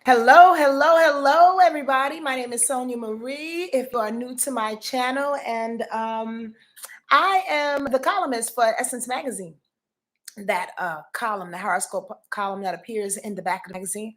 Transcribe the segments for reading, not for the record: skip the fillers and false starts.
Hello, hello, hello, everybody. My name is Sonia Marie. If you are new to my channel, and I am the columnist for Essence Magazine. That column, the horoscope column that appears in the back of the magazine,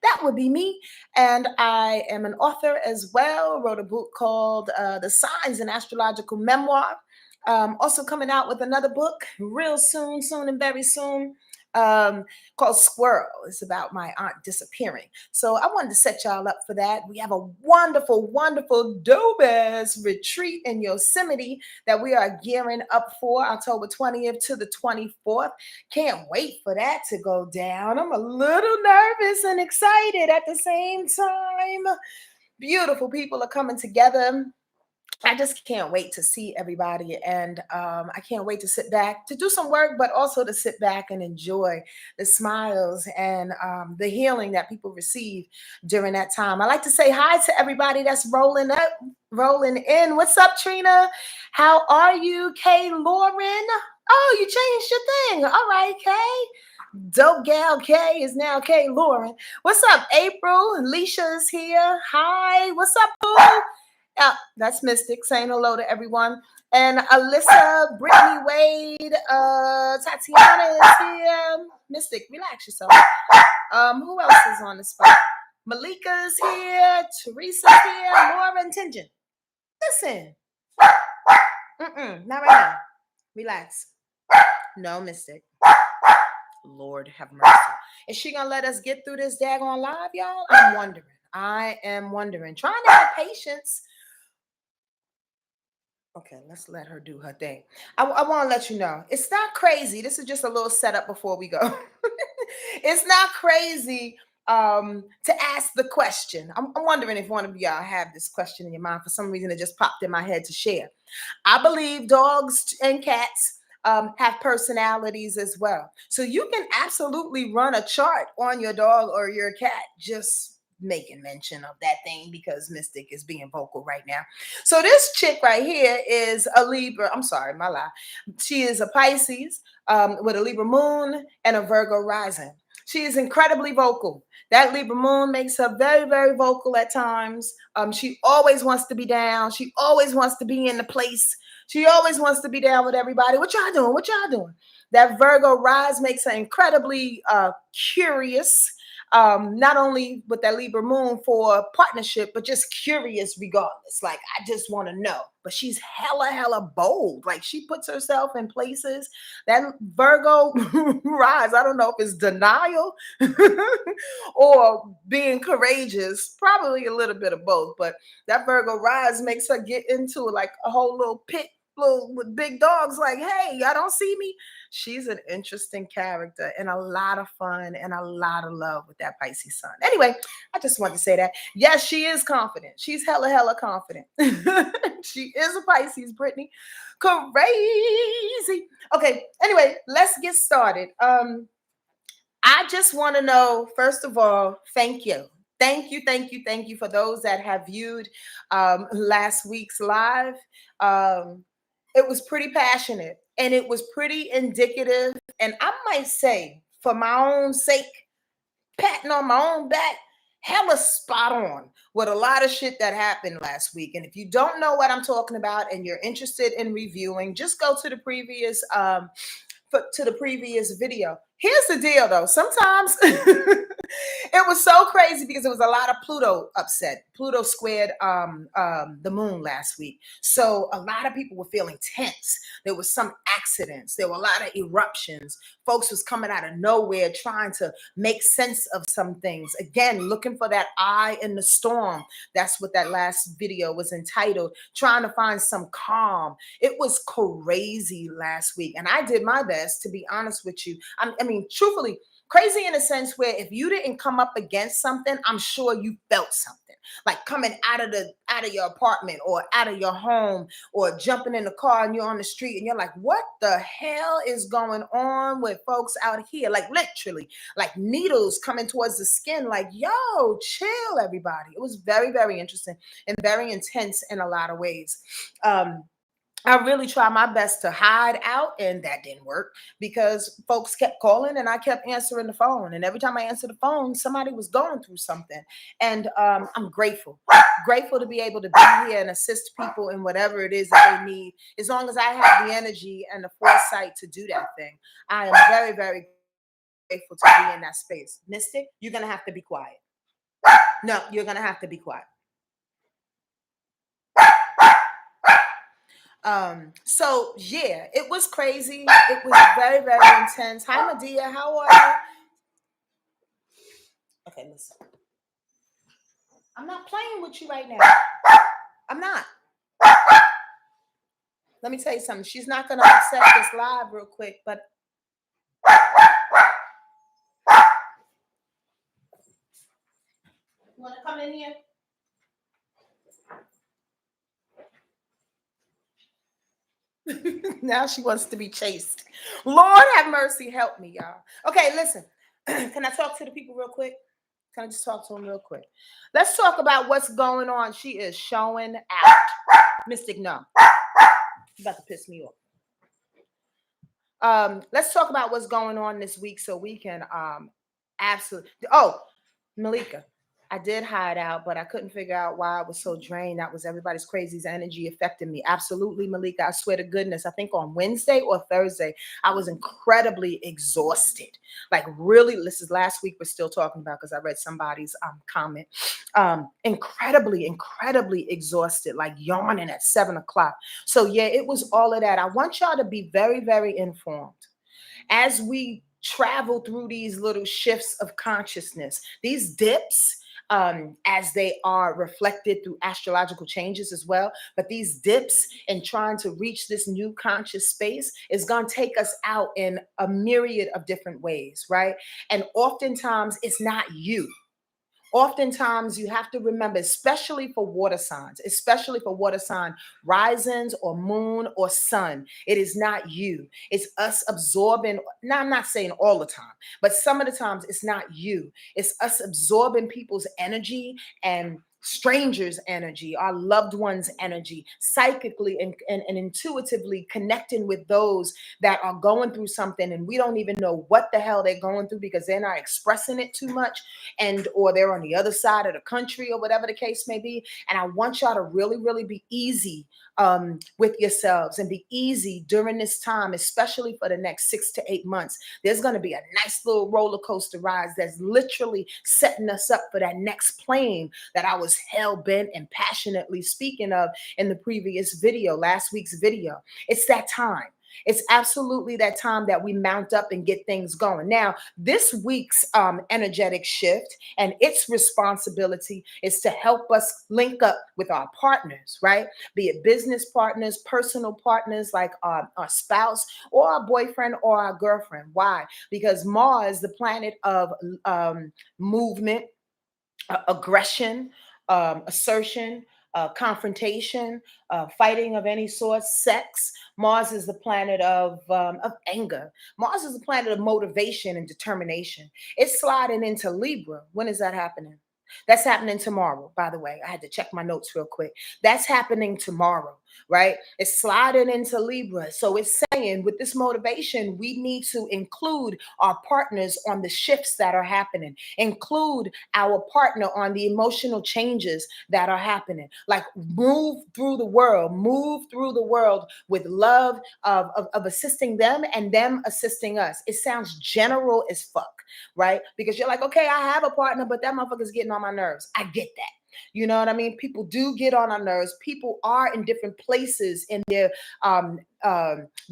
that would be me. And I am an author as well. Wrote a book called The Signs, an Astrological Memoir. Also coming out with another book real soon, soon and very soon, called Squirrel. It's about my aunt disappearing. So I wanted to set y'all up for that. We have a wonderful, wonderful dope-ass retreat in Yosemite that we are gearing up for October 20th to the 24th. Can't wait for that to go down. I'm a little nervous and excited at the same time. Beautiful people are coming together. I just can't wait to see everybody, and I can't wait to sit back to do some work, but also to sit back and enjoy the smiles and the healing that people receive during that time. I like to say hi to everybody that's rolling up, rolling in. What's up, Trina? How are you, Kay Lauren? Oh, you changed your thing. All right, Kay. Dope gal Kay is now Kay Lauren. What's up, April? Alicia's here. Hi. What's up, Boo? That's Mystic saying hello to everyone. And Alyssa, Brittany Wade, Tatiana is here. Mystic, relax yourself. Who else is on the spot? Malika's here. Teresa's here. Laura and Tinjin. Listen. Not right now. Relax. No, Mystic. Lord have mercy. Is she gonna let us get through this daggone live, y'all? I'm wondering. I am wondering. Trying to have patience. Okay, let's let her do her thing. I want to let you know it's not crazy. This is just a little setup before we go. It's not crazy to ask the question. I'm wondering if one of y'all have this question in your mind. For some reason, it just popped in my head to share. I believe dogs and cats have personalities as well. So you can absolutely run a chart on your dog or your cat. Just making mention of that thing because Mystic is being vocal right now. So this chick right here is a Libra. I'm sorry, my lie. She is a Pisces with a Libra moon and a Virgo rising. She is incredibly vocal. That Libra moon makes her very, very vocal at times. She always wants to be down. She always wants to be in the place. She always wants to be down with everybody. What y'all doing? What y'all doing? That Virgo rise makes her incredibly curious. Not only with that Libra moon for partnership, but just curious regardless. Like, I just want to know. But she's hella bold. Like, she puts herself in places. That Virgo rise, I don't know if it's denial or being courageous. Probably a little bit of both. But that Virgo rise makes her get into like a whole little pit with big dogs. Like, hey, y'all don't see me. She's an interesting character and a lot of fun and a lot of love with that Pisces sun. Anyway, I just wanted to say that. Yes, she is confident. She's hella confident. She is a Pisces, Brittany. Crazy. Okay, anyway, let's get started. I just want to know, first of all, thank you. Thank you for those that have viewed last week's live. It was pretty passionate and it was pretty indicative. And I might say, for my own sake, patting on my own back, hella spot on with a lot of shit that happened last week. And if you don't know what I'm talking about and you're interested in reviewing, just go to the previous video. Here's the deal though. Sometimes it was so crazy because there was a lot of Pluto upset. Pluto squared the moon last week. So a lot of people were feeling tense. There was some accidents. There were a lot of eruptions. Folks was coming out of nowhere trying to make sense of some things. Again, looking for that eye in the storm. That's what that last video was entitled, trying to find some calm. It was crazy last week. And I did my best, to be honest with you. I mean, truthfully, crazy in a sense where if you didn't come up against something, I'm sure you felt something. Like coming out of your apartment or out of your home or jumping in the car and you're on the street and you're like, what the hell is going on with folks out here? Like literally, like needles coming towards the skin, like, yo, chill, everybody. It was very, very interesting and very intense in a lot of ways. I really tried my best to hide out, and that didn't work because folks kept calling and I kept answering the phone. And every time I answered the phone, somebody was going through something. And I'm grateful to be able to be here and assist people in whatever it is that they need. As long as I have the energy and the foresight to do that thing, I am very, very grateful to be in that space. Mystic, you're going to have to be quiet. No, you're going to have to be quiet. So yeah, it was crazy. It was very, very intense. Hi Medea, how are you? Okay, listen. I'm not playing with you right now. I'm not. Let me tell you something. She's not gonna upset this live real quick, but you wanna come in here? Now she wants to be chased. Lord have mercy, help me, y'all. Okay, listen. Can I talk to the people real quick? Can I just talk to them real quick? Let's talk about what's going on. She is showing out. Mystic, no. You're about to piss me off. Let's talk about what's going on this week so we can absolutely. Oh, Malika, I did hide out, but I couldn't figure out why I was so drained. That was everybody's crazy energy affecting me. Absolutely, Malika. I swear to goodness, I think on Wednesday or Thursday, I was incredibly exhausted. Like really, this is last week we're still talking about because I read somebody's comment. Incredibly exhausted, like yawning at 7 o'clock. So yeah, it was all of that. I want y'all to be very, very informed as we travel through these little shifts of consciousness, these dips, as they are reflected through astrological changes as well. But these dips in trying to reach this new conscious space is going to take us out in a myriad of different ways, right? And oftentimes it's not you. Oftentimes you have to remember, especially for water signs, risings or moon or sun, it is not you. It's us absorbing. Now, I'm not saying all the time, but some of the times it's not you. It's us absorbing people's energy and strangers' energy, our loved ones' energy, psychically and intuitively connecting with those that are going through something and we don't even know what the hell they're going through because they're not expressing it too much, and or they're on the other side of the country or whatever the case may be. And I want y'all to really, really be easy with yourselves and be easy during this time, especially for the next 6 to 8 months. There's going to be a nice little roller coaster ride that's literally setting us up for that next plane that I was hell bent and passionately speaking of in the previous video, last week's video. It's that time. It's absolutely that time that we mount up and get things going. Now, this week's energetic shift and its responsibility is to help us link up with our partners, right? Be it business partners, personal partners like our spouse or our boyfriend or our girlfriend. Why? Because Mars, the planet of movement, aggression, assertion, confrontation, fighting of any sort, sex. Mars is the planet of anger. Mars is the planet of motivation and determination. It's sliding into Libra. When is that happening? That's happening tomorrow, by the way. I had to check my notes real quick. That's happening tomorrow, right? It's sliding into Libra. So it's saying with this motivation, we need to include our partners on the shifts that are happening, include our partner on the emotional changes that are happening. Like move through the world with love of assisting them and them assisting us. It sounds general as fuck, right? Because you're like, okay, I have a partner, but that motherfucker's getting on my nerves. I get that. You know what I mean? People do get on our nerves. People are in different places in their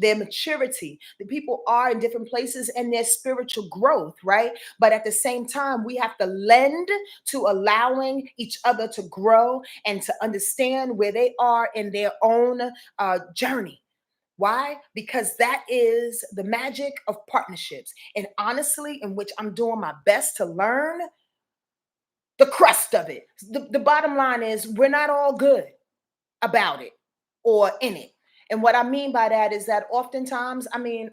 maturity. The people are in different places in their spiritual growth, right? But at the same time, we have to lend to allowing each other to grow and to understand where they are in their own journey. Why? Because that is the magic of partnerships. And honestly, in which I'm doing my best to learn the crust of it. The bottom line is we're not all good about it or in it. And what I mean by that is that oftentimes, I mean,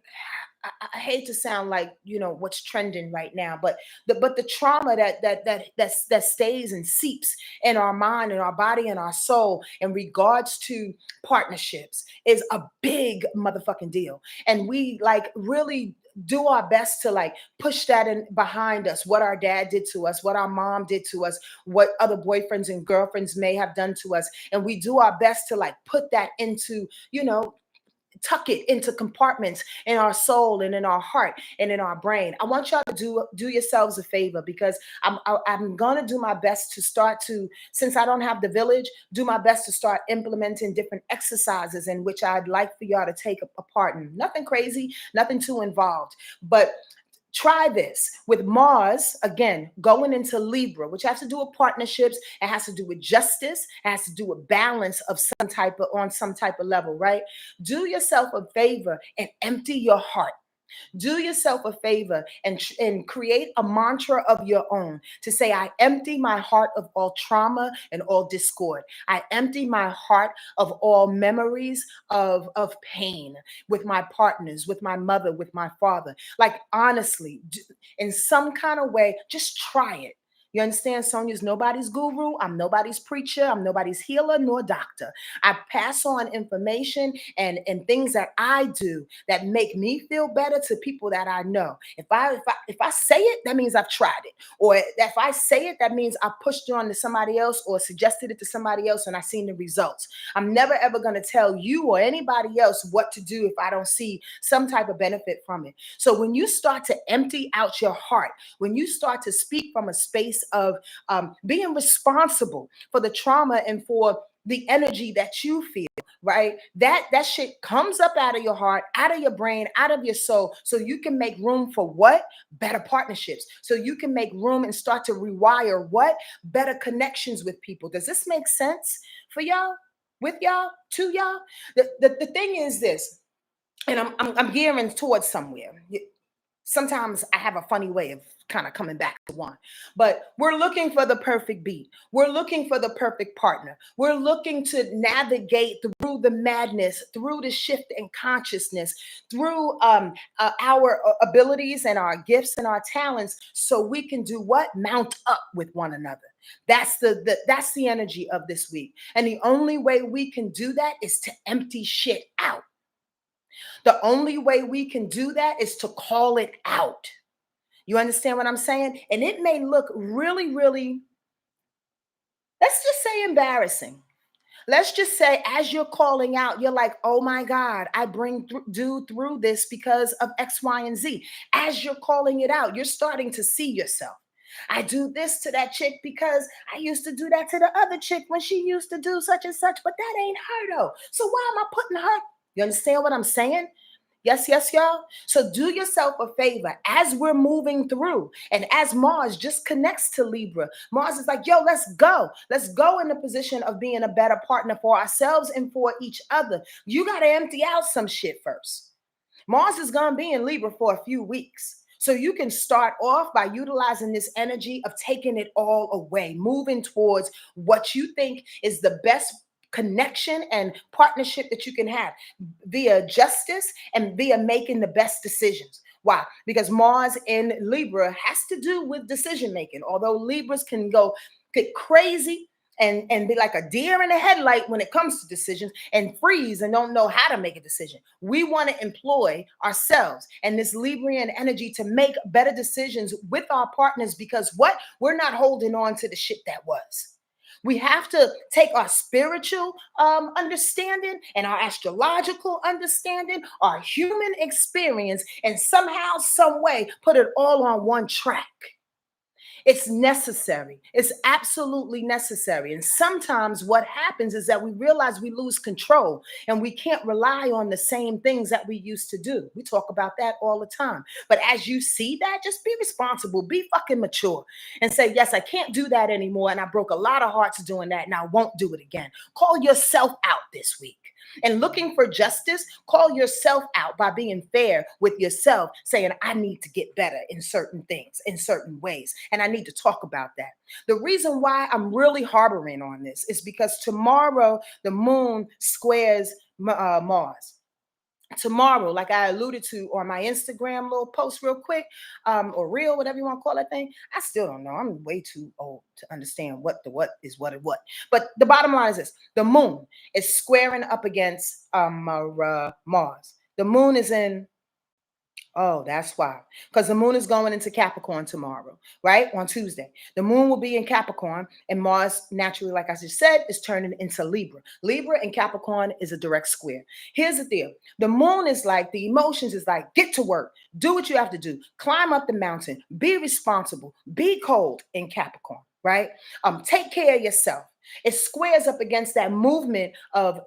I hate to sound like, what's trending right now, but the trauma that stays and seeps in our mind and our body and our soul in regards to partnerships is a big motherfucking deal. And we like really do our best to like push that in behind us, what our dad did to us, what our mom did to us, what other boyfriends and girlfriends may have done to us. And we do our best to like put that into, tuck it into compartments in our soul and in our heart and in our brain. I want y'all to do yourselves a favor, because I'm gonna do my best to start to, since I don't have the village, do my best to start implementing different exercises in which I'd like for y'all to take a part in. Nothing crazy, nothing too involved, but try this with Mars again going into Libra, which has to do with partnerships. It has to do with justice. It has to do with balance of some type of on some type of level, right? Do yourself a favor and empty your heart. Do yourself a favor and create a mantra of your own to say, I empty my heart of all trauma and all discord. I empty my heart of all memories of pain with my partners, with my mother, with my father. Like, honestly, in some kind of way, just try it. You understand? Sonia's nobody's guru. I'm nobody's preacher. I'm nobody's healer nor doctor. I pass on information and things that I do that make me feel better to people that I know. If I say it, that means I've tried it. Or if I say it, that means I pushed it on to somebody else or suggested it to somebody else and I seen the results. I'm never ever going to tell you or anybody else what to do if I don't see some type of benefit from it. So when you start to empty out your heart, when you start to speak from a space of being responsible for the trauma and for the energy that you feel, right? That shit comes up out of your heart, out of your brain, out of your soul, so you can make room for what? Better partnerships. So you can make room and start to rewire what? Better connections with people. Does this make sense for y'all? With y'all? To y'all? The thing is this, and I'm gearing towards somewhere. Sometimes I have a funny way of kind of coming back to one, but we're looking for the perfect beat. We're looking for the perfect partner. We're looking to navigate through the madness, through the shift in consciousness, through our abilities and our gifts and our talents, so we can do what? Mount up with one another. That's the energy of this week. And the only way we can do that is to empty shit out. The only way we can do that is to call it out. You understand what I'm saying? And it may look really, really, let's just say embarrassing. Let's just say as you're calling out, you're like, oh my God, I bring dude through this because of X, Y, and Z. As you're calling it out, you're starting to see yourself. I do this to that chick because I used to do that to the other chick when she used to do such and such, but that ain't her though. So why am I putting her? You understand what I'm saying? Yes, yes, y'all. So do yourself a favor as we're moving through. And as Mars just connects to Libra, Mars is like, yo, let's go. Let's go in the position of being a better partner for ourselves and for each other. You got to empty out some shit first. Mars is going to be in Libra for a few weeks. So you can start off by utilizing this energy of taking it all away, moving towards what you think is the best connection and partnership that you can have via justice and via making the best decisions. Why? Because Mars in Libra has to do with decision making. Although Libras can get crazy and be like a deer in the headlight when it comes to decisions and freeze and don't know how to make a decision. We want to employ ourselves and this Librian energy to make better decisions with our partners, because what? We're not holding on to the shit that was. We have to take our spiritual understanding and our astrological understanding, our human experience, and somehow, some way, put it all on one track. It's necessary. It's absolutely necessary. And sometimes what happens is that we realize we lose control and we can't rely on the same things that we used to do. We talk about that all the time. But as you see that, just be responsible, be fucking mature and say, yes, I can't do that anymore. And I broke a lot of hearts doing that and I won't do it again. Call yourself out this week. And looking for justice, call yourself out by being fair with yourself, saying, I need to get better in certain things, in certain ways. And I need to talk about that. The reason why I'm really harboring on this is because tomorrow the moon squares Mars. tomorrow, like I alluded to on my Instagram little post real quick, or real, whatever you want to call that thing. I still don't know. I'm way too old to understand what the what is what and what. But the bottom line is this: the moon is squaring up against Mars. The moon is in. Oh, that's why. Because the moon is going into Capricorn tomorrow, right? On Tuesday. The moon will be in Capricorn, and Mars, naturally, like I just said, is turning into Libra. Libra and Capricorn is a direct square. Here's the deal: the moon is like, the emotions is like, get to work, do what you have to do, climb up the mountain, be responsible, be cold in Capricorn, right? Take care of yourself. It squares up against that movement of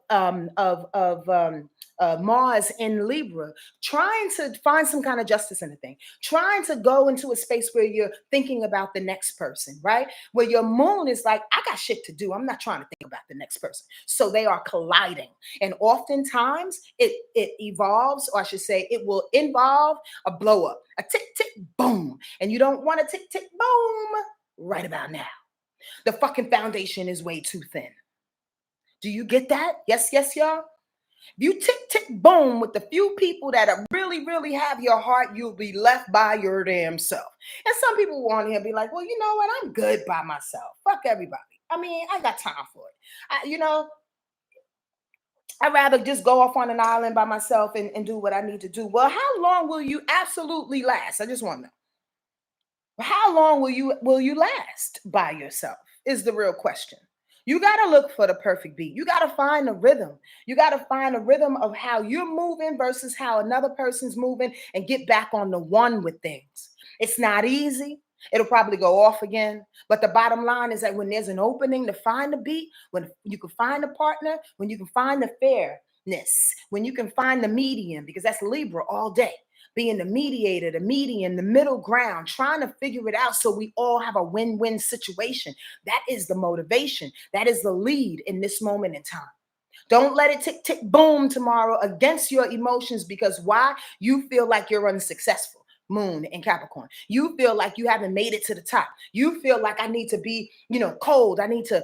Mars in Libra, trying to find some kind of justice in the thing, trying to go into a space where you're thinking about the next person, right? Where your moon is like, I got shit to do. I'm not trying to think about the next person. So they are colliding. And oftentimes it evolves, or I should say, it will involve a blow up, a tick, tick, boom. And you don't want a tick, tick, boom right about now. The fucking foundation is way too thin. Do you get that? Yes, yes, y'all. If you tick, tick, boom with the few people that are really, really have your heart, you'll be left by your damn self. And some people want here be like, well, you know what? I'm good by myself. Fuck everybody. I mean, I got time for it. I'd rather just go off on an island by myself and do what I need to do. Well, how long will you absolutely last? I just want to know. How long will you last by yourself is the real question. You got to look for the perfect beat. You got to find a rhythm. You got to find a rhythm of how you're moving versus how another person's moving, and get back on the one with things. It's not easy. It'll probably go off again. But the bottom line is that when there's an opening to find a beat, when you can find a partner, when you can find the fairness, when you can find the medium, because that's Libra all day, being the mediator, the median, the middle ground, trying to figure it out so we all have a win-win situation. That is the motivation. That is the lead in this moment in time. Don't let it tick, tick, boom tomorrow against your emotions, because why? You feel like you're unsuccessful. Moon in Capricorn. You feel like you haven't made it to the top. You feel like I need to be, cold. I need to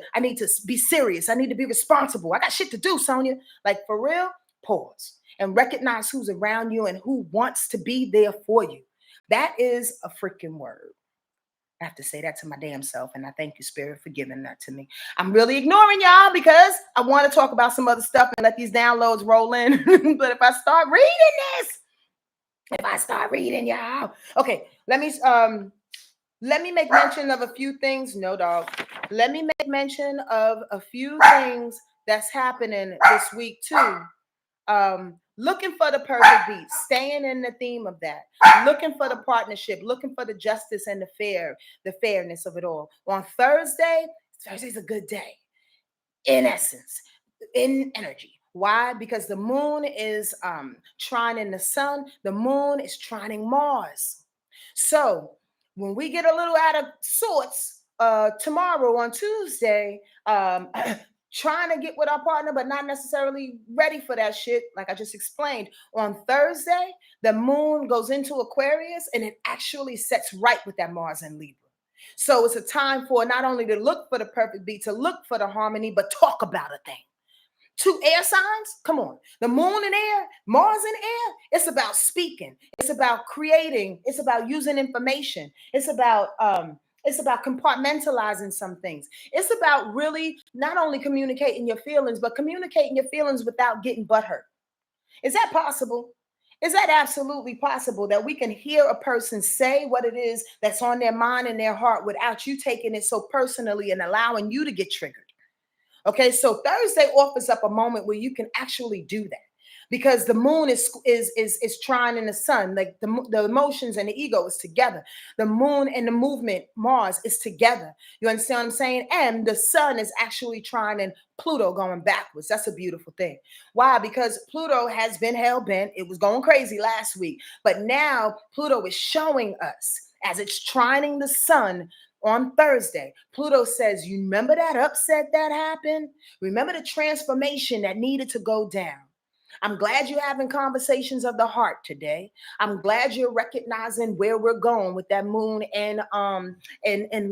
be serious. I need to be responsible. I got shit to do, Sonia. Like, for real, pause and recognize who's around you and who wants to be there for you. That is a freaking word. I have to say that to my damn self, and I thank you, Spirit, for giving that to me. I'm really ignoring y'all because I want to talk about some other stuff and let these downloads roll in. But if I start reading, y'all. Okay, let me make mention of a few things. No, dog. Let me make mention of a few things that's happening this week too. Looking for the perfect beat, staying in the theme of that, looking for the partnership, looking for the justice and the fairness of it all. On Thursday's a good day, in essence, in energy. Why? Because the moon is trining the sun, the moon is trining Mars. So when we get a little out of sorts tomorrow on Tuesday, trying to get with our partner, but not necessarily ready for that shit, like I just explained. On Thursday, the moon goes into Aquarius, and it actually sets right with that Mars and Libra. So it's a time for not only to look for the perfect beat, to look for the harmony, but talk about a thing. Two air signs, come on. The moon in air, Mars in air, it's about speaking. It's about creating. It's about using information. It's about compartmentalizing some things. It's about really not only communicating your feelings, but communicating your feelings without getting butthurt. Is that possible? Is that absolutely possible, that we can hear a person say what it is that's on their mind and their heart without you taking it so personally and allowing you to get triggered? Okay, so Thursday offers up a moment where you can actually do that, because the moon is trying in the sun, like the emotions and the ego is together. The moon and the movement, Mars, is together. You understand what I'm saying? And the sun is actually trying in Pluto going backwards. That's a beautiful thing. Why? Because Pluto has been hell-bent. It was going crazy last week, but now Pluto is showing us, as it's trining the sun on Thursday. Pluto says, you remember that upset that happened? Remember the transformation that needed to go down? I'm glad you're having conversations of the heart today. I'm glad you're recognizing where we're going with that moon and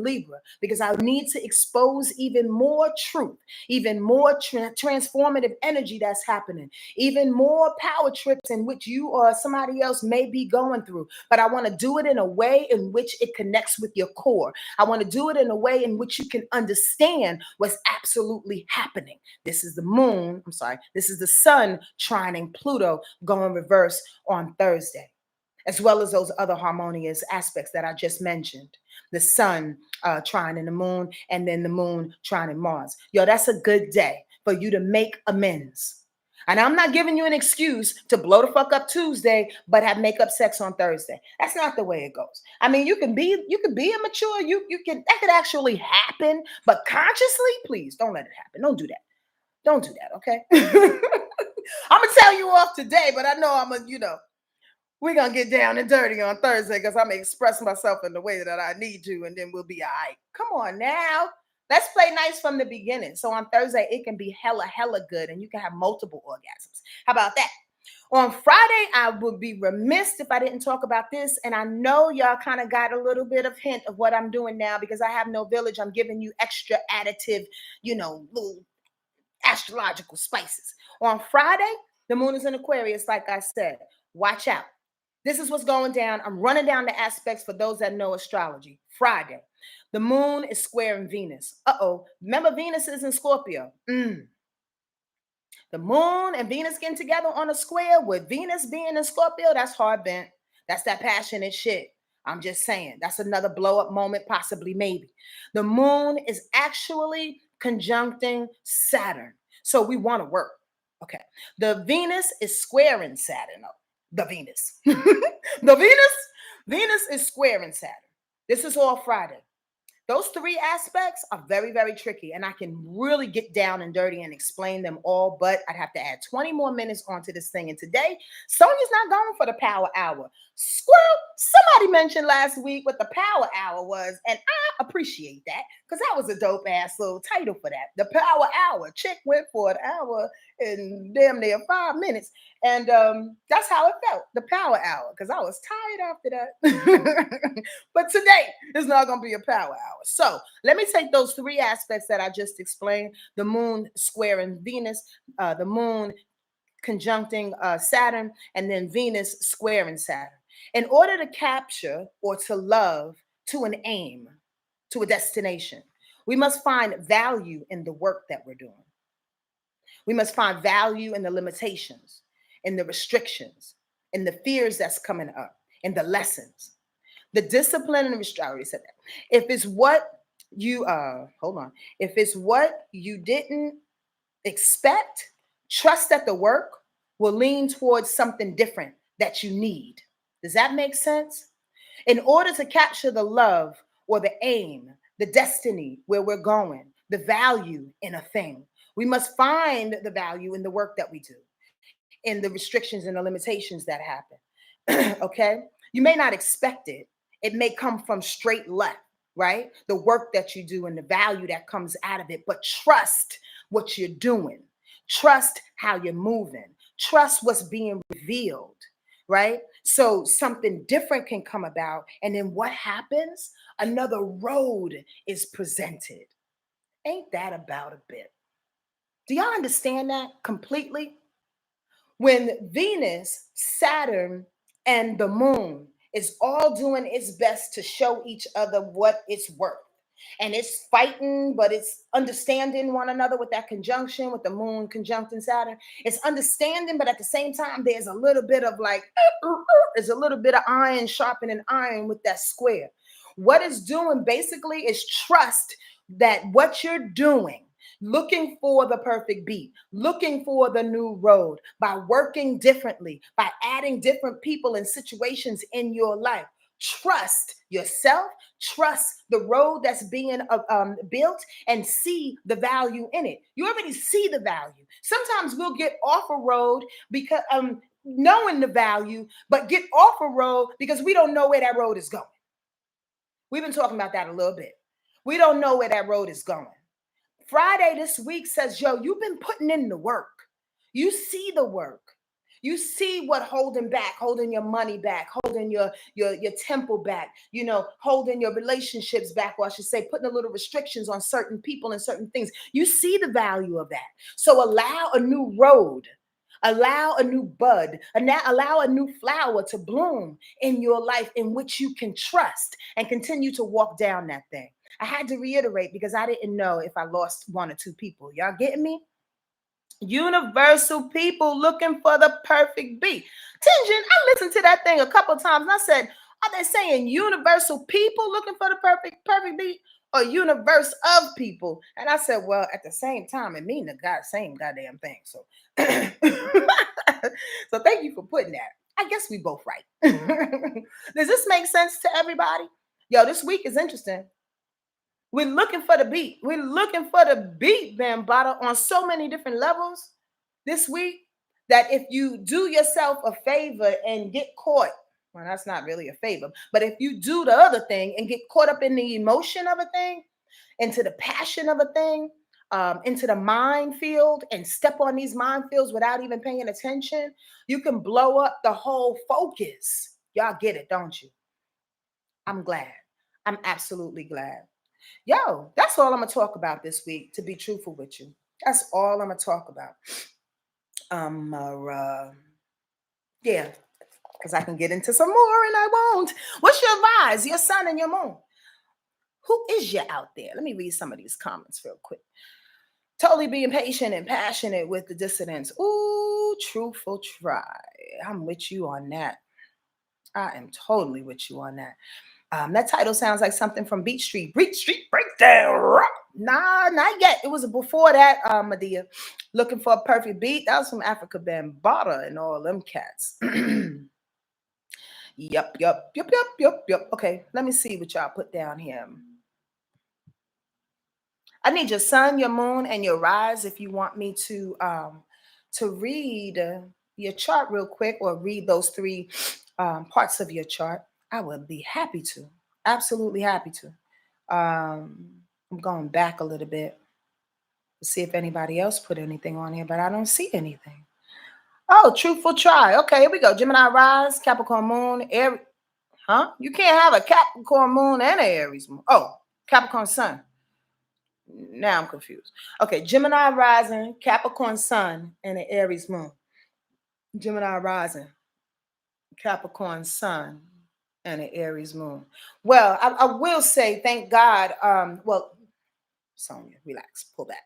Libra, because I need to expose even more truth, even more transformative energy that's happening, even more power trips in which you or somebody else may be going through. But I want to do it in a way in which it connects with your core. I want to do it in a way in which you can understand what's absolutely happening. This is the moon, I'm sorry, this is the sun trining Pluto going reverse on Thursday, as well as those other harmonious aspects that I just mentioned. The sun trining the moon, and then the moon trining Mars. Yo, that's a good day for you to make amends. And I'm not giving you an excuse to blow the fuck up Tuesday, but have makeup sex on Thursday. That's not the way it goes. I mean, you can be immature. You can, that could actually happen, but consciously, please don't let it happen. Don't do that. Don't do that, okay? I'm gonna tell you off today, but I know we're gonna get down and dirty on Thursday because I'm gonna express myself in the way that I need to, and then we'll be all right. Come on now. Let's play nice from the beginning. So on Thursday, it can be hella, hella good, and you can have multiple orgasms. How about that? On Friday, I would be remiss if I didn't talk about this. And I know y'all kind of got a little bit of hint of what I'm doing now because I have no village. I'm giving you extra additive, little astrological spices. On Friday, the moon is in Aquarius, like I said. Watch out. This is what's going down. I'm running down the aspects for those that know astrology. Friday, the moon is squaring Venus. Uh-oh. Remember, Venus is in Scorpio. The moon and Venus getting together on a square with Venus being in Scorpio, that's hard bent. That's that passionate shit. I'm just saying. That's another blow up moment, possibly, maybe. The moon is actually conjuncting Saturn. So we want to work. Okay. The Venus is squaring Saturn. The Venus. Venus is squaring Saturn. This is all Friday. Those three aspects are very, very tricky, and I can really get down and dirty and explain them all, but I'd have to add 20 more minutes onto this thing. And today, Sonia's not going for the power hour. Squirrel, somebody mentioned last week what the power hour was, and I appreciate that because that was a dope ass little title for that. The power hour. Chick went for an hour in damn near 5 minutes. And that's how it felt, the power hour, because I was tired after that. But today is not going to be a power hour. So let me take those three aspects that I just explained: the moon squaring Venus, the moon conjuncting Saturn, and then Venus squaring Saturn. In order to capture or to love to an aim, to a destination, we must find value in the work that we're doing. We must find value in the limitations, in the restrictions, in the fears that's coming up, in the lessons. The discipline and restraint, I already said that. If it's what you if it's what you didn't expect, trust that the work will lean towards something different that you need. Does that make sense? In order to capture the love or the aim, the destiny where we're going, the value in a thing, we must find the value in the work that we do, in the restrictions and the limitations that happen. Okay? You may not expect it. It may come from straight left, right? The work that you do and the value that comes out of it, but trust what you're doing. Trust how you're moving. Trust what's being revealed, right? So something different can come about. And then what happens? Another road is presented. Ain't that about a bit? Do y'all understand that completely? When Venus, Saturn, and the moon is all doing its best to show each other what it's worth. And it's fighting, but it's understanding one another with that conjunction, with the moon conjuncting Saturn. It's understanding, but at the same time, there's a little bit of like, there's a little bit of iron sharpening iron with that square. What it's doing basically is trust that what you're doing, looking for the perfect beat, looking for the new road, by working differently, by adding different people and situations in your life. Trust yourself, trust the road that's being built, and see the value in it. You already see the value. Sometimes we'll get off a road because knowing the value, but get off a road because we don't know where that road is going. We've been talking about that a little bit. We don't know where that road is going. Friday this week says, yo, you've been putting in the work. You see the work. You see what holding back, holding your money back, holding your temple back, holding your relationships back, or I should say, putting a little restrictions on certain people and certain things. You see the value of that. So allow a new road, allow a new bud, and now allow a new flower to bloom in your life in which you can trust and continue to walk down that thing. I had to reiterate because I didn't know if I lost one or two people. Y'all getting me? Universal people looking for the perfect beat. Tension, I listened to that thing a couple times and I said, are they saying universal people looking for the perfect beat or universe of people? And I said, well, at the same time, it means the same goddamn thing. So, so thank you for putting that. I guess we both right. Does this make sense to everybody? Yo, this week is interesting. We're looking for the beat. We're looking for the beat, Bambata, on so many different levels this week that if you do yourself a favor and get caught, well, that's not really a favor, but if you do the other thing and get caught up in the emotion of a thing, into the passion of a thing, into the minefield and step on these minefields without even paying attention, you can blow up the whole focus. Y'all get it, don't you? I'm glad. I'm absolutely glad. Yo, that's all I'm gonna talk about this week, to be truthful with you. That's all I'm gonna talk about. Yeah, because I can get into some more and I won't. What's your rise, your sun and your moon? Who is you out there? Let me read some of these comments real quick. Totally being patient and passionate with the dissidents. Ooh, truthful try. I'm with you on that. I am totally with you on that. That title sounds like something from Beat Street. Beat Street Breakdown. Nah, not yet. It was before that, Medea. Looking for a perfect beat. That was from Africa Bambata and all them cats. Yup. Okay, let me see what y'all put down here. I need your sun, your moon, and your rise if you want me to read your chart real quick or read those three parts of your chart. I would be happy to. Absolutely happy to. I'm going back a little bit to see if anybody else put anything on here, but I don't see anything. Oh, truthful try. Okay, here we go. Gemini rise, Capricorn moon, Aries. Huh? You can't have a Capricorn moon and an Aries moon. Oh, Capricorn sun. Now I'm confused. Okay, Gemini rising, Capricorn sun, and an Aries moon. Gemini rising, Capricorn sun, and an Aries moon. Well, I will say, thank God. Sonia, relax, pull back.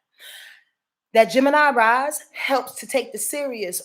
That Gemini rise helps to take the seriousness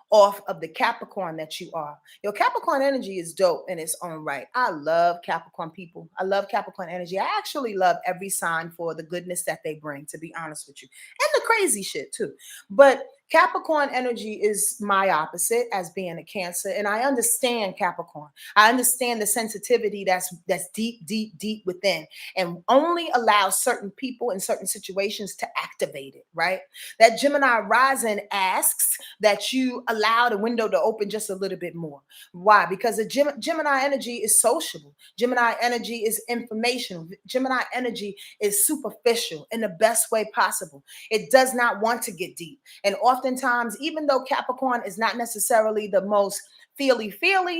off of the Capricorn that you are. Your Capricorn energy is dope in its own right. I love Capricorn people. I love Capricorn energy. I actually love every sign for the goodness that they bring, to be honest with you, and the crazy shit too. But Capricorn energy is my opposite as being a Cancer, and I understand Capricorn. I understand the sensitivity that's deep within, and only allows certain people in certain situations to activate it, right? That Gemini rising asks that you allow the window to open just a little bit more. Why? Because the Gemini energy is sociable. Gemini energy is informational. Gemini energy is superficial in the best way possible. It does not want to get deep. And oftentimes, even though Capricorn is not necessarily the most feely,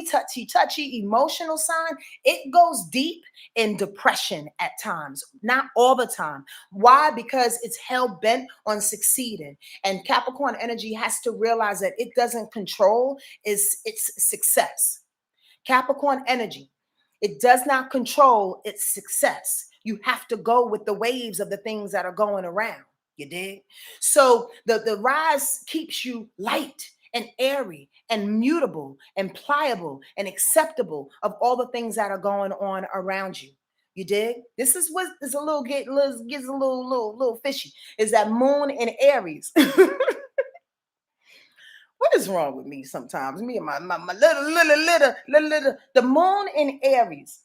touchy, emotional sign, it goes deep in depression at times, not all the time. Why? Because it's hell bent on succeeding. And Capricorn energy has to realize that it doesn't control its success. Capricorn energy, it does not control its success. You have to go with the waves of the things that are going around. You dig? So the rise keeps you light and airy and mutable and pliable and acceptable of all the things that are going on around you. You dig? This is what is gets a little fishy. Is that moon in Aries? What is wrong with me sometimes? Me and my little. The moon in Aries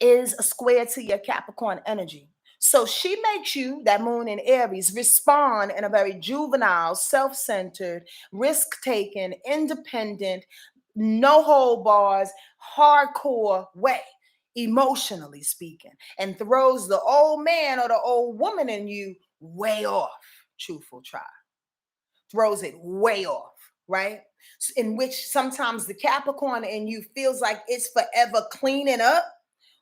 is a square to your Capricorn energy. So she makes you, that moon in Aries, respond in a very juvenile, self-centered, risk-taking, independent, no hold bars, hardcore way, emotionally speaking, and throws the old man or the old woman in you way off. Truthful try. throws it way off, right? In which sometimes the Capricorn in you feels like it's forever cleaning up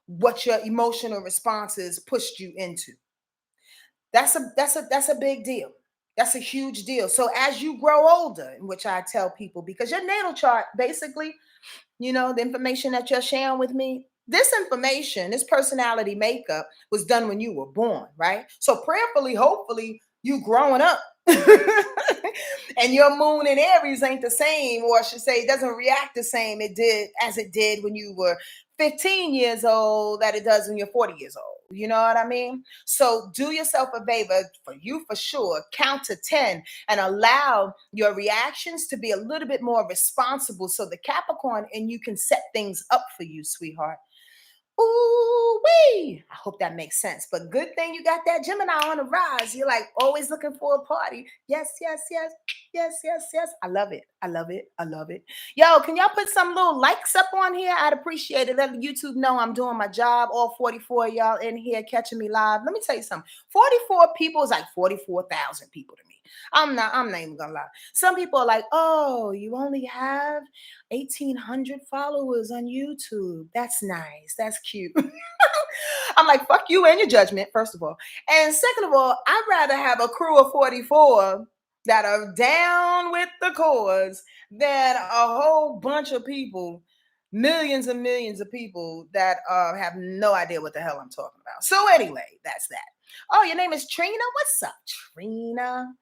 what your emotional responses pushed you into. That's a big deal. That's a huge deal. So as you grow older, in which I tell people, because your natal chart basically, the information that you're sharing with me, this information, this personality makeup was done when you were born, right? So prayerfully, hopefully, you growing up and your moon in Aries ain't the same, or I should say, it doesn't react the same as it did when you were 15 years old that it does when you're 40 years old. You know what I mean? So do yourself a favor, for you for sure, count to 10 and allow your reactions to be a little bit more responsible so the Capricorn and you can set things up for you, sweetheart. Ooh wee! I hope that makes sense. But good thing you got that Gemini on the rise. You're like always looking for a party. Yes, yes, yes, yes, yes, yes. I love it. I love it. I love it. Yo, can y'all put some little likes up on here? I'd appreciate it. Let YouTube know I'm doing my job. All 44 of y'all in here catching me live. Let me tell you something. 44 people is like 44,000 people to me. I'm not even gonna lie. Some people are like, oh, you only have 1,800 followers on YouTube. That's nice. That's cute. I'm like, fuck you and your judgment, first of all. And second of all, I'd rather have a crew of 44 that are down with the cause than a whole bunch of people, millions and millions of people that have no idea what the hell I'm talking about. So anyway, that's that. Oh, your name is Trina? What's up, Trina?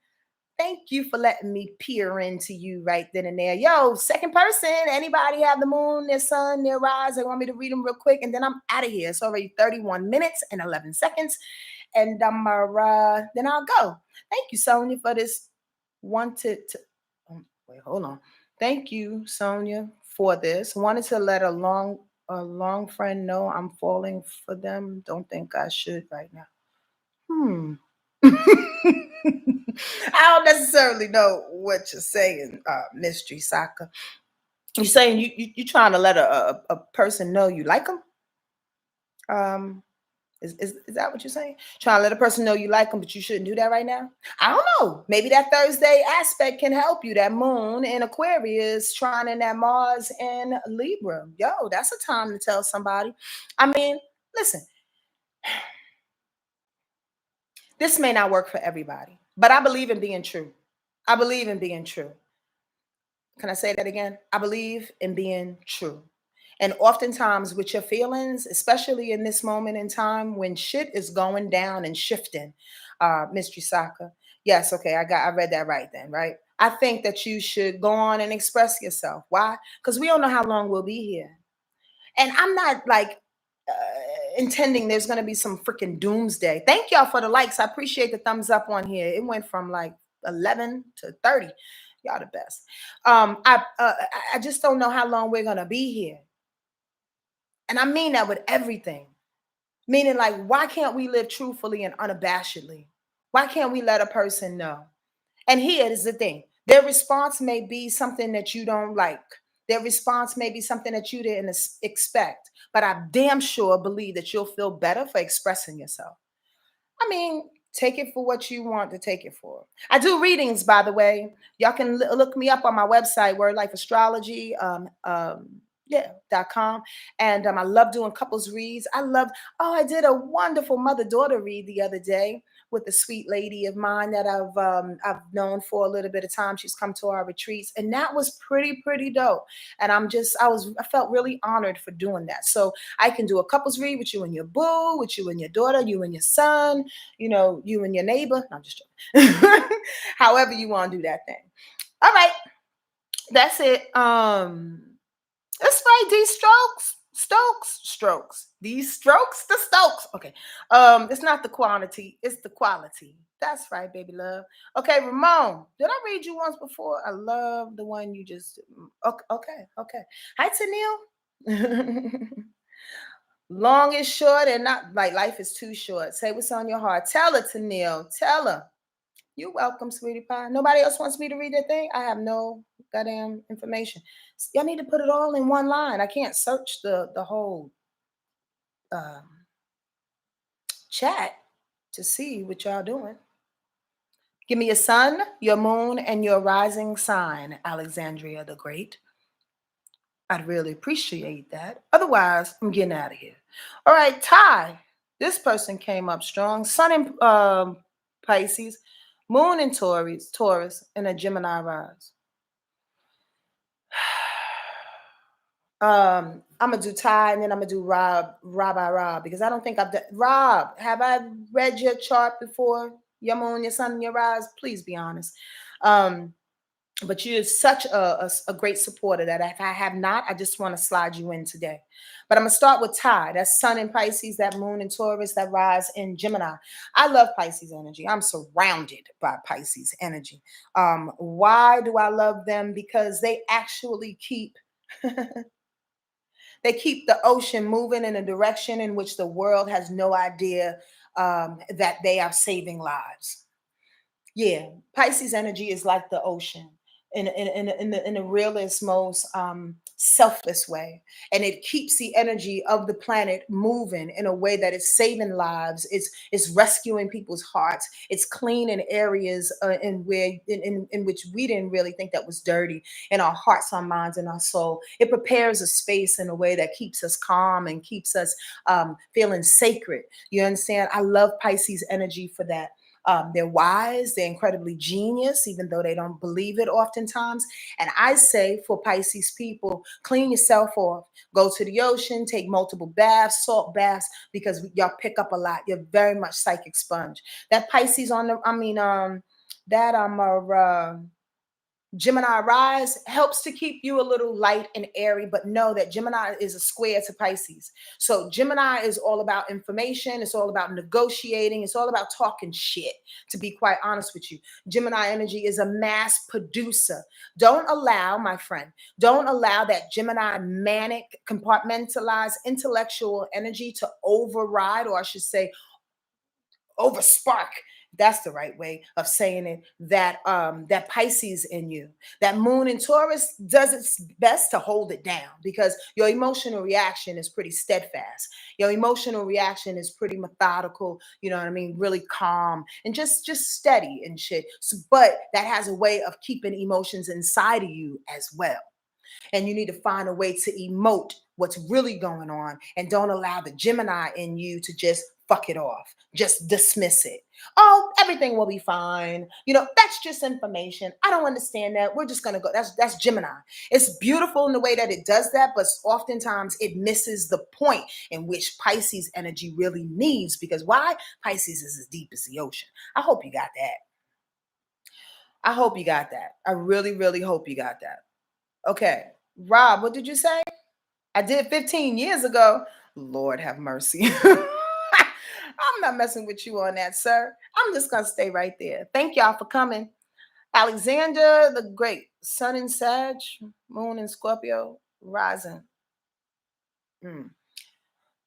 Thank you for letting me peer into you right then and there. Yo, second person, anybody have the moon, their sun, their rise? They want me to read them real quick, and then I'm out of here. It's already 31 minutes and 11 seconds, and then I'll go. Thank you, Sonia, for this. Wait, hold on. Thank you, Sonia, for this. Wanted to let a long friend know I'm falling for them. Don't think I should right now. I don't necessarily know what you're saying, Mystery Soccer. You're saying you trying to let a person know you like them? Um, is that what you're saying? Trying to let a person know you like them, but you shouldn't do that right now? I don't know. Maybe that Thursday aspect can help you. That moon in Aquarius trying in that Mars in Libra. Yo, that's a time to tell somebody. I mean, listen, this may not work for everybody, but I believe in being true. I believe in being true. Can I say that again? I believe in being true. And oftentimes, with your feelings, especially in this moment in time when shit is going down and shifting, Mystery Soccer. Yes, okay, I read that right then, right? I think that you should go on and express yourself. Why? Because we don't know how long we'll be here. And I'm not like intending there's going to be some freaking doomsday. Thank y'all for the likes. I appreciate the thumbs up on here. It went from like 11 to 30. Y'all the best. I just don't know how long we're going to be here. And I mean that with everything. Meaning, like, why can't we live truthfully and unabashedly? Why can't we let a person know? And here is the thing, their response may be something that you don't like. Their response may be something that you didn't expect. But I damn sure believe that you'll feel better for expressing yourself. I mean, take it for what you want to take it for. I do readings, by the way. Y'all can look me up on my website, Wordlife .com. And I love doing couples reads. I did a wonderful mother-daughter read the other day with a sweet lady of mine that I've known for a little bit of time. She's come to our retreats, and that was pretty dope. And I felt really honored for doing that. So I can do a couples read with you and your boo, with you and your daughter, you and your son, you and your neighbor. No, I'm just joking. However you want to do that thing. All right, that's it. That's right. These strokes. These strokes, the Stokes. Okay. It's not the quantity, it's the quality. That's right, baby love. Okay, Ramon. Did I read you once before? I love the one you just. Okay. Hi, Tanil. Long is short, and not like life is too short. Say what's on your heart. Tell her, Tanil. Tell her. You're welcome, sweetie pie. Nobody else wants me to read that thing? I have no goddamn information. Y'all need to put it all in one line. I can't search the whole chat to see what y'all doing. Give me your sun, your moon, and your rising sign, Alexandria the Great. I'd really appreciate that. Otherwise, I'm getting out of here. All right, Ty. This person came up strong. Sun in Pisces, moon in Taurus, and a Gemini rise. I'm gonna do Ty and then I'm gonna do Rob, because I don't think I've done Rob. Have I read your chart before? Your moon, your sun, and your rise? Please be honest. Um, but you're such a great supporter that if I have not, I just want to slide you in today. But I'm gonna start with Ty. That's sun in Pisces, that moon in Taurus, that rise in Gemini. I love Pisces energy. I'm surrounded by Pisces energy. Why do I love them? Because they actually keep they keep the ocean moving in a direction in which the world has no idea that they are saving lives. Yeah, Pisces energy is like the ocean in the realest, most selfless way. And it keeps the energy of the planet moving in a way that is saving lives. It's rescuing people's hearts. It's cleaning areas in which we didn't really think that was dirty in our hearts, our minds, and our soul. It prepares a space in a way that keeps us calm and keeps us feeling sacred. You understand? I love Pisces energy for that. They're wise, they're incredibly genius, even though they don't believe it oftentimes. And I say for Pisces people, clean yourself off, go to the ocean, take multiple baths, salt baths, because y'all pick up a lot. You're very much psychic sponge. That Pisces on the, that Gemini rise helps to keep you a little light and airy, but know that Gemini is a square to Pisces. So Gemini is all about information. It's all about negotiating. It's all about talking shit, to be quite honest with you. Gemini energy is a mass producer. Don't allow, my friend, don't allow that Gemini manic, compartmentalized intellectual energy to override, or I should say, over spark, that's the right way of saying it, that Pisces in you. That moon in Taurus does its best to hold it down, because your emotional reaction is pretty steadfast. Your emotional reaction is pretty methodical, you know what I mean, really calm and just steady and shit. So, but that has a way of keeping emotions inside of you as well. And you need to find a way to emote what's really going on, and don't allow the Gemini in you to just fuck it off, just dismiss it. Oh, everything will be fine. You know, that's just information. I don't understand that. We're just gonna go. That's Gemini. It's beautiful in the way that it does that, but oftentimes it misses the point in which Pisces energy really needs. Because why? Pisces is as deep as the ocean. I hope you got that. I hope you got that. I really, really hope you got that. Okay. Rob, what did you say? I did 15 years ago. Lord have mercy. I'm not messing with you on that, sir. I'm just going to stay right there. Thank y'all for coming. Alexander the Great, Sun in Sag, Moon in Scorpio, rising. Rob,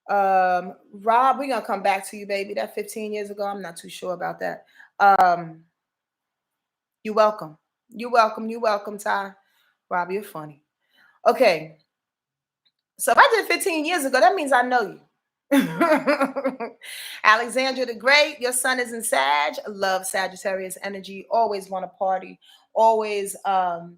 we're going to come back to you, baby. That 15 years ago, I'm not too sure about that. You're welcome. You're welcome. You're welcome, Ty. Rob, you're funny. Okay. So if I did 15 years ago, that means I know you. Alexandra the Great, your sun is in Sag. Love Sagittarius energy. Always want to party. Always are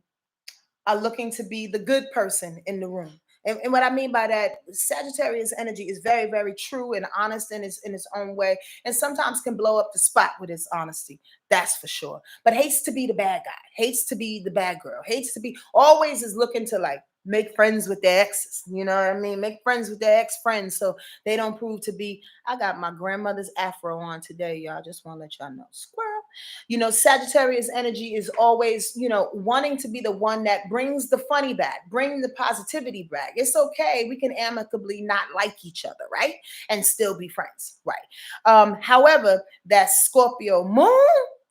looking to be the good person in the room. And what I mean by that, Sagittarius energy is very, very true and honest in its own way, and sometimes can blow up the spot with its honesty. That's for sure. But hates to be the bad guy, hates to be the bad girl, hates to be, always is looking to like make friends with their exes. You know what I mean? Make friends with their ex-friends so they don't prove to be. I got my grandmother's afro on today, y'all. Just want to let y'all know. Squirrel. You know, Sagittarius energy is always, you know, wanting to be the one that brings the funny back, bring the positivity back. It's okay. We can amicably not like each other, right? And still be friends, right? However, that Scorpio moon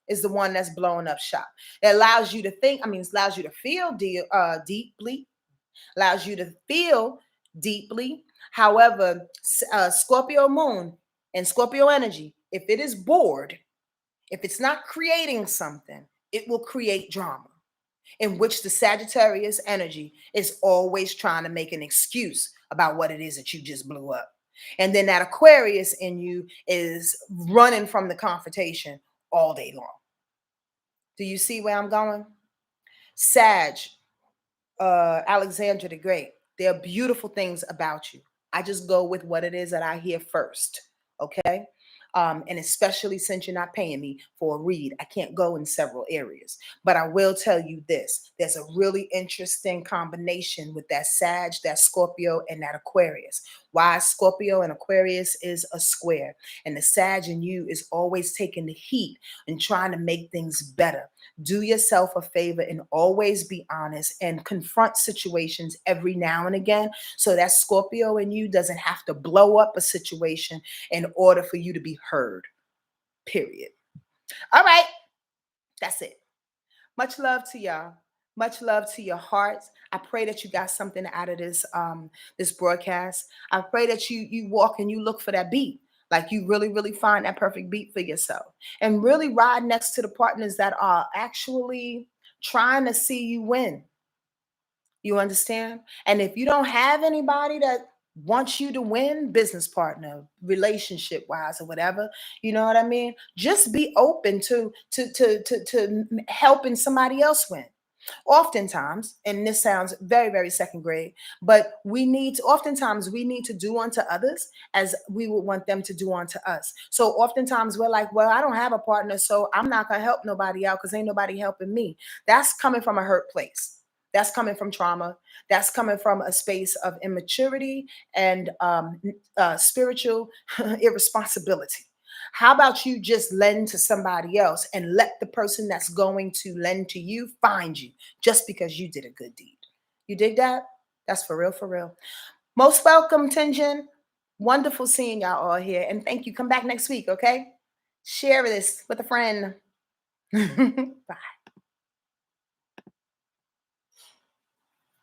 is the one that's blowing up shop. It allows you to think, it allows you to feel deeply, allows you to feel deeply. However, Scorpio moon and Scorpio energy, if it is bored, if it's not creating something, it will create drama, in which the Sagittarius energy is always trying to make an excuse about what it is that you just blew up. And then that Aquarius in you is running from the confrontation all day long. Do you see where I'm going? Sag, Alexandra the Great. There are beautiful things about you. I just go with what it is that I hear first. Okay. And especially since you're not paying me for a read, I can't go in several areas. But I will tell you this, there's a really interesting combination with that Sag, that Scorpio, and that Aquarius. Why Scorpio and Aquarius is a square. And the Sag in you is always taking the heat and trying to make things better. Do yourself a favor and always be honest and confront situations every now and again so that Scorpio in you doesn't have to blow up a situation in order for you to be heard. Period. All right, that's it. Much love to y'all. Much love to your hearts. I pray that you got something out of this broadcast. I pray that you walk and you look for that beat. Like you really find that perfect beat for yourself. And really ride next to the partners that are actually trying to see you win. You understand? And if you don't have anybody that wants you to win, business partner, relationship wise, or whatever, you know what I mean? Just be open to helping somebody else win. Oftentimes, and this sounds very second grade, but oftentimes we need to do unto others as we would want them to do unto us. So oftentimes we're like, well, I don't have a partner, so I'm not gonna help nobody out because ain't nobody helping me. That's coming from a hurt place. That's coming from trauma. That's coming from a space of immaturity and spiritual irresponsibility. How about you just lend to somebody else and let the person that's going to lend to you find you just because you did a good deed? You dig that? That's for real, for real. Most welcome, Tinjin. Wonderful seeing y'all all here. And thank you. Come back next week, okay? Share this with a friend. Bye.